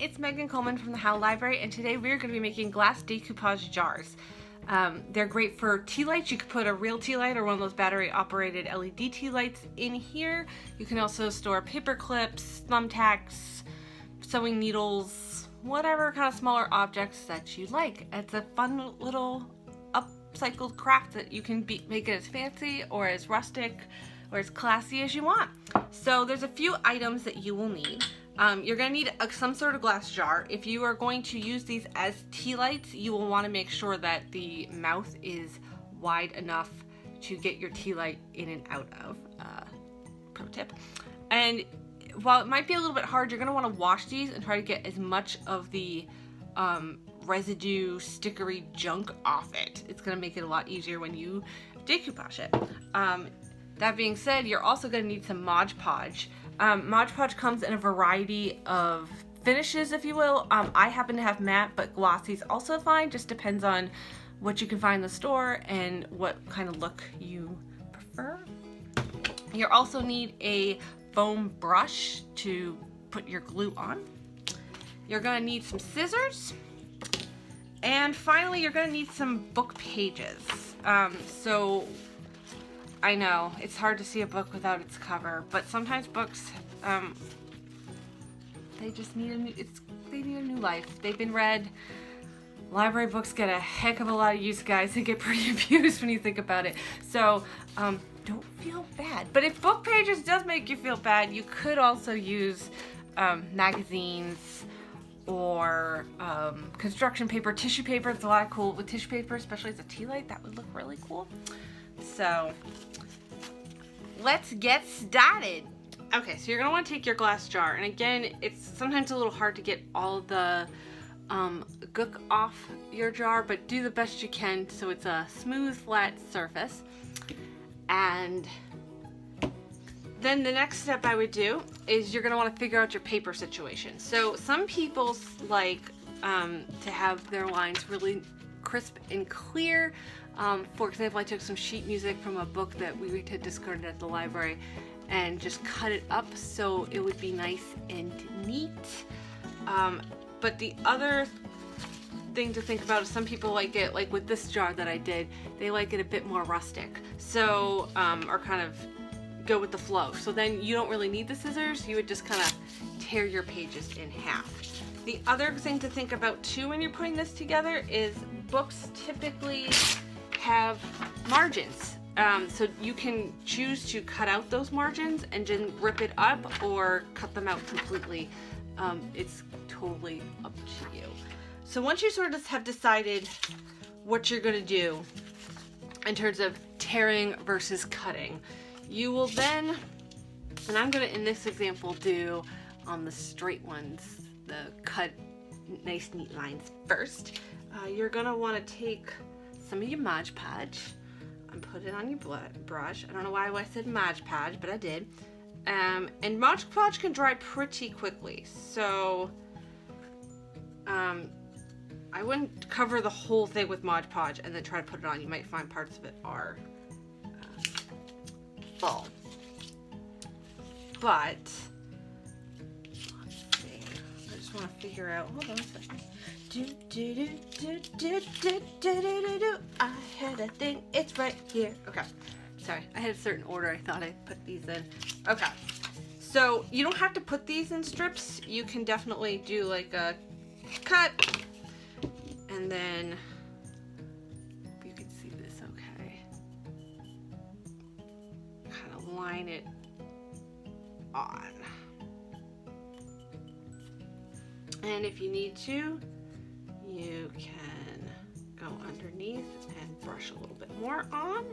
it's Megan Coleman from the Howe Library, and today we're going to be making glass decoupage jars. They're great for tea lights. You could put a real tea light or one of those battery operated LED tea lights in here. You can also store paper clips, thumbtacks, sewing needles, whatever kind of smaller objects that you like. It's a fun little upcycled craft that you can make it as fancy or as rustic or as classy as you want. So there's a few items that you will need. You're going to need some sort of glass jar. If you are going to use these as tea lights, you will want to make sure that the mouth is wide enough to get your tea light in and out of. Pro tip. And while it might be a little bit hard, you're going to want to wash these and try to get as much of the residue, stickery junk off it. It's going to make it a lot easier when you decoupage it. That being said, you're also going to need some Mod Podge. Mod Podge comes in a variety of finishes, if you will. I happen to have matte, but glossy is also fine. Just depends on what you can find in the store and what kind of look you prefer. You also need a foam brush to put your glue on. You're going to need some scissors. And finally, you're going to need some book pages. So I know it's hard to see a book without its cover, but sometimes books, they just need they need a new life. They've been read. Library books get a heck of a lot of use, guys. They get pretty abused when you think about it. So don't feel bad. But if book pages does make you feel bad, you could also use magazines or construction paper, tissue paper. It's a lot of cool with tissue paper, especially as a tea light. That would look really cool. So let's get started. Okay, so you're gonna want to take your glass jar, and again, it's sometimes a little hard to get all the gook off your jar, but do the best you can so it's a smooth, flat surface. And then the next step I would do is you're gonna want to figure out your paper situation. So some people like to have their lines really crisp and clear. For example, I took some sheet music from a book that we had discarded at the library and just cut it up so it would be nice and neat. But the other thing to think about is some people like it, like with this jar that I did, they like it a bit more rustic. So, or kind of go with the flow. So then you don't really need the scissors. You would just kind of tear your pages in half. The other thing to think about too when you're putting this together is books typically have margins. So you can choose to cut out those margins and then rip it up or cut them out completely. It's totally up to you. So once you sort of have decided what you're going to do in terms of tearing versus cutting, you will then, and I'm going to in this example do on the straight ones, the cut nice neat lines first. You're going to want to take some of your Mod Podge and put it on your brush. I don't know why I said Mod Podge, but I did. And Mod Podge can dry pretty quickly, so I wouldn't cover the whole thing with Mod Podge and then try to put it on. You might find parts of it are full. But let's see. I just want to figure out. Hold on a second. I had a thing. It's right here. Okay. Sorry. I had a certain order. I thought I put these in. Okay. So you don't have to put these in strips. You can definitely do like a cut. And then you can see this okay. Kind of line it on. And if you need to, you can go underneath and brush a little bit more on.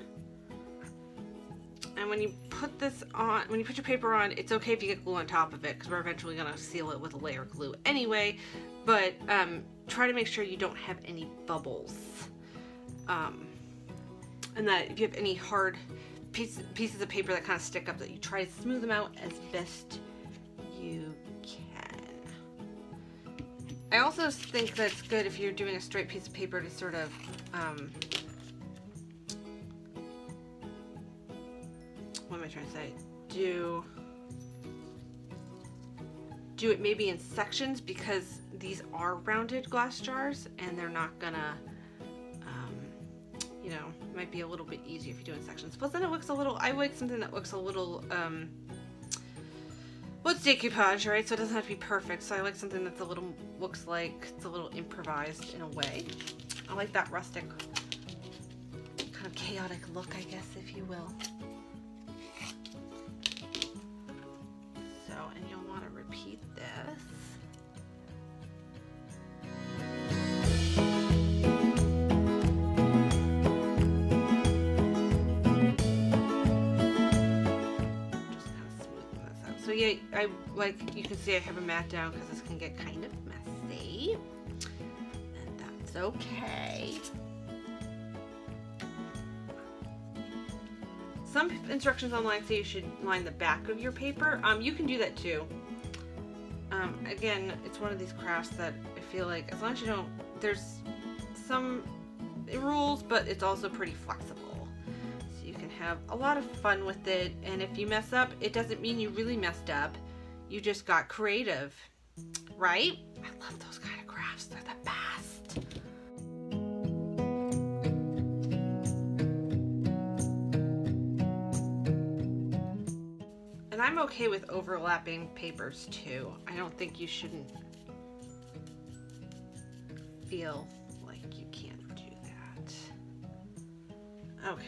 And when you put this on, when you put your paper on, it's okay if you get glue on top of it because we're eventually going to seal it with a layer of glue anyway. But try to make sure you don't have any bubbles. And that if you have any hard pieces of paper that kind of stick up, that you try to smooth them out as best you can. I also think that it's good if you're doing a straight piece of paper to sort of what am I trying to say? do it maybe in sections, because these are rounded glass jars and they're not gonna, you know, it might be a little bit easier if you do it in sections. Plus then it looks a little, I like something that looks a little, well, it's decoupage, right? So it doesn't have to be perfect. So I like something that's a little, looks like it's a little improvised in a way. I like that rustic, kind of chaotic look, I guess, if you will. So, and you'll want to repeat this. So yeah, I like, you can see I have a mat down because this can get kind of messy, and that's okay. Some instructions online say you should line the back of your paper. You can do that too. Again, it's one of these crafts that I feel like, as long as you don't, there's some rules, but it's also pretty flexible. Have a lot of fun with it, and if you mess up, it doesn't mean you really messed up. You just got creative, right? I love those kind of crafts. They're the best. And I'm okay with overlapping papers too. I don't think you shouldn't feel like you can't do that. Okay.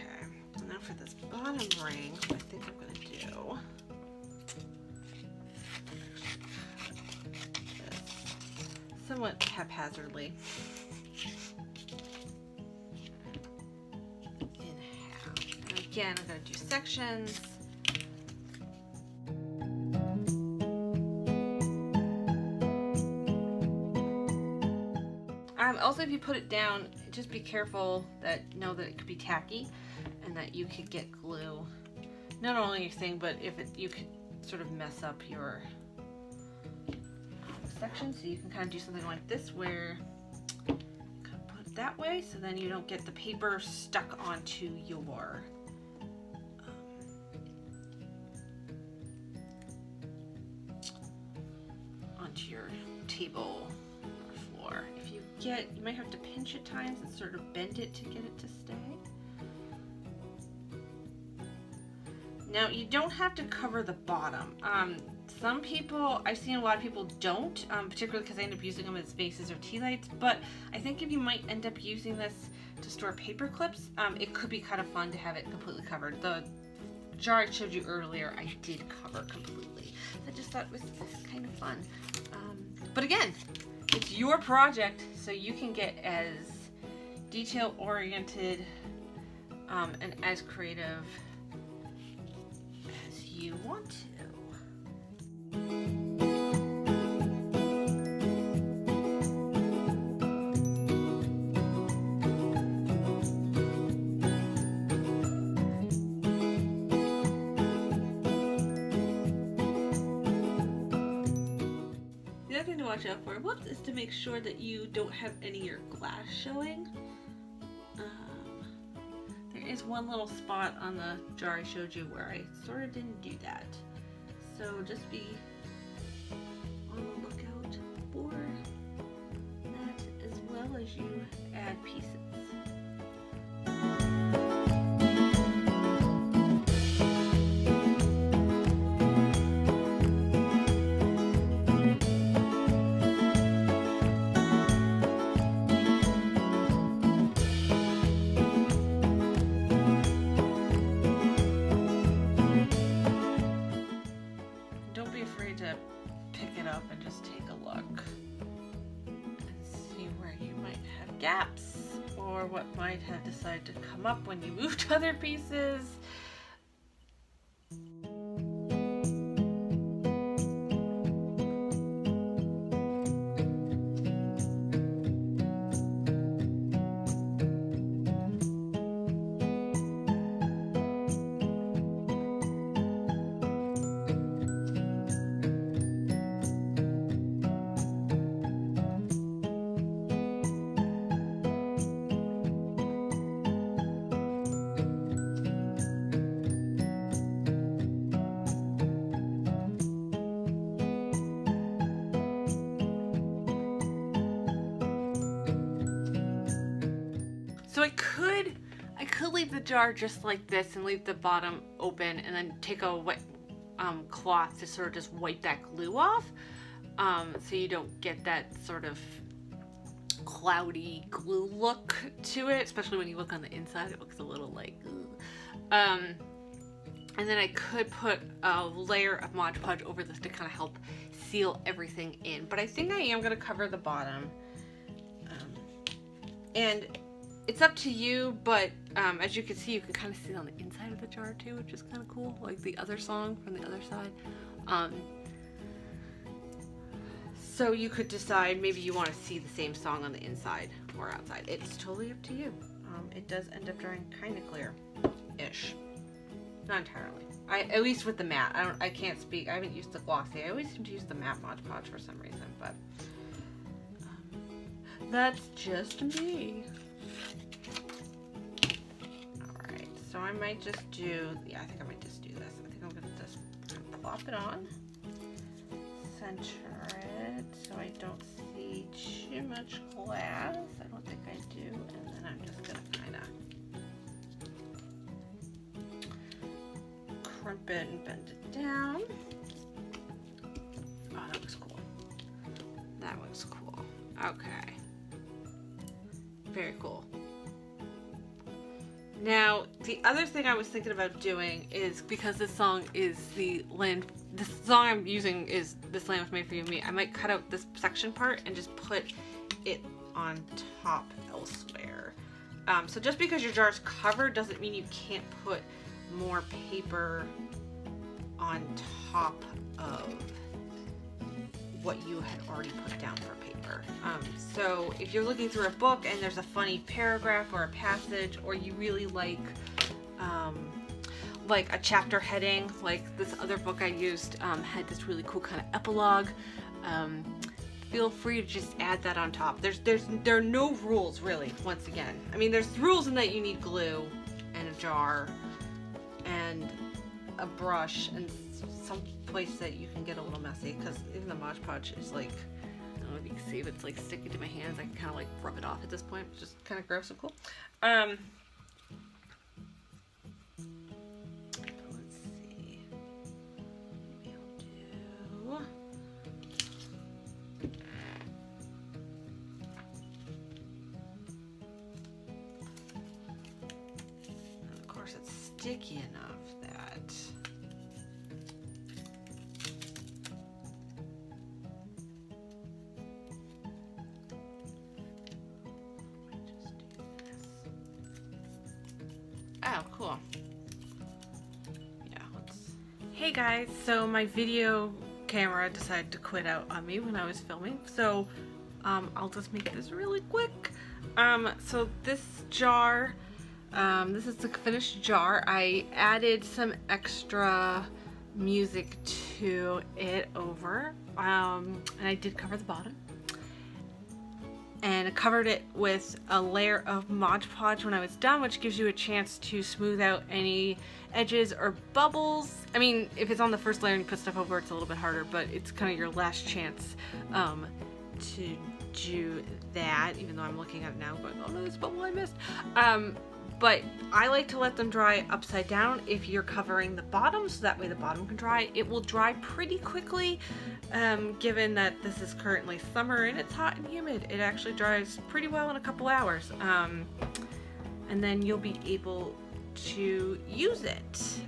Now for this bottom ring, what I think I'm going to do this somewhat haphazardly in half. And again, I'm going to do sections. Also, if you put it down, just be careful know that it could be tacky, and that you could get glue, not only your thing, but you could sort of mess up your section. So you can kind of do something like this, where kind of put it that way, so then you don't get the paper stuck onto your table or floor. If you might have to pinch at times and sort of bend it to get it to stay. Now, you don't have to cover the bottom. Some people, I've seen a lot of people don't, particularly because they end up using them as vases or tea lights, but I think if you might end up using this to store paper clips, it could be kind of fun to have it completely covered. The jar I showed you earlier, I did cover completely. I just thought it was kind of fun. But again, it's your project, so you can get as detail-oriented and as creative as you want to. The other thing to watch out for, is to make sure that you don't have any of your glass showing. There is one little spot on the jar I showed you where I sort of didn't do that. So just be on the lookout for that as well as you add pieces. Gaps, or what might have decided to come up when you moved other pieces. jar just like this and leave the bottom open, and then take a wet cloth to sort of just wipe that glue off, so you don't get that sort of cloudy glue look to it, especially when you look on the inside. It looks a little like and then I could put a layer of Mod Podge over this to kind of help seal everything in, but I think I am going to cover the bottom, and it's up to you, but as you can see, you can kind of see it on the inside of the jar too, which is kind of cool, like the other song from the other side. So you could decide maybe you want to see the same song on the inside or outside. It's totally up to you. It does end up drying kind of clear-ish. Not entirely. At least with the matte. I can't speak. I haven't used the glossy. I always seem to use the matte Mod Podge for some reason, but that's just me. Alright, so I might just do, yeah, I think I might just do this. I think I'm going to just plop it on, center it so I don't see too much glass. I don't think I do. And then I'm just going to kind of crump it and bend it down. Oh, that looks cool. That looks cool. Okay. Very cool. Now, the other thing I was thinking about doing is, because this song is the song I'm using is This Land Was Made For You and Me, I might cut out this section part and just put it on top elsewhere. So just because your jar is covered doesn't mean you can't put more paper on top of what you had already put down for paper. So if you're looking through a book and there's a funny paragraph or a passage, or you really like a chapter heading, like this other book I used had this really cool kind of epilogue, feel free to just add that on top. There are no rules really, once again. I mean, there's rules in that you need glue and a jar and a brush and some place that you can get a little messy, because even the Mod Podge is like, I don't know if you can see, but it's like sticking to my hands. I can kind of like rub it off at this point, which is kind of gross and cool. Let's see. Maybe I'll do. And of course, it's sticky enough that. Oh, cool. Yeah, Hey guys, so my video camera decided to quit out on me when I was filming, so I'll just make this really quick. So this jar, this is the finished jar. I added some extra music to it over, and I did cover the bottom. And I covered it with a layer of Mod Podge when I was done, which gives you a chance to smooth out any edges or bubbles. I mean, if it's on the first layer and you put stuff over, it's a little bit harder, but it's kind of your last chance to do that, even though I'm looking at it now going, oh no, this bubble I missed. But I like to let them dry upside down if you're covering the bottom, so that way the bottom can dry. It will dry pretty quickly, given that this is currently summer and it's hot and humid. It actually dries pretty well in a couple hours. And then you'll be able to use it.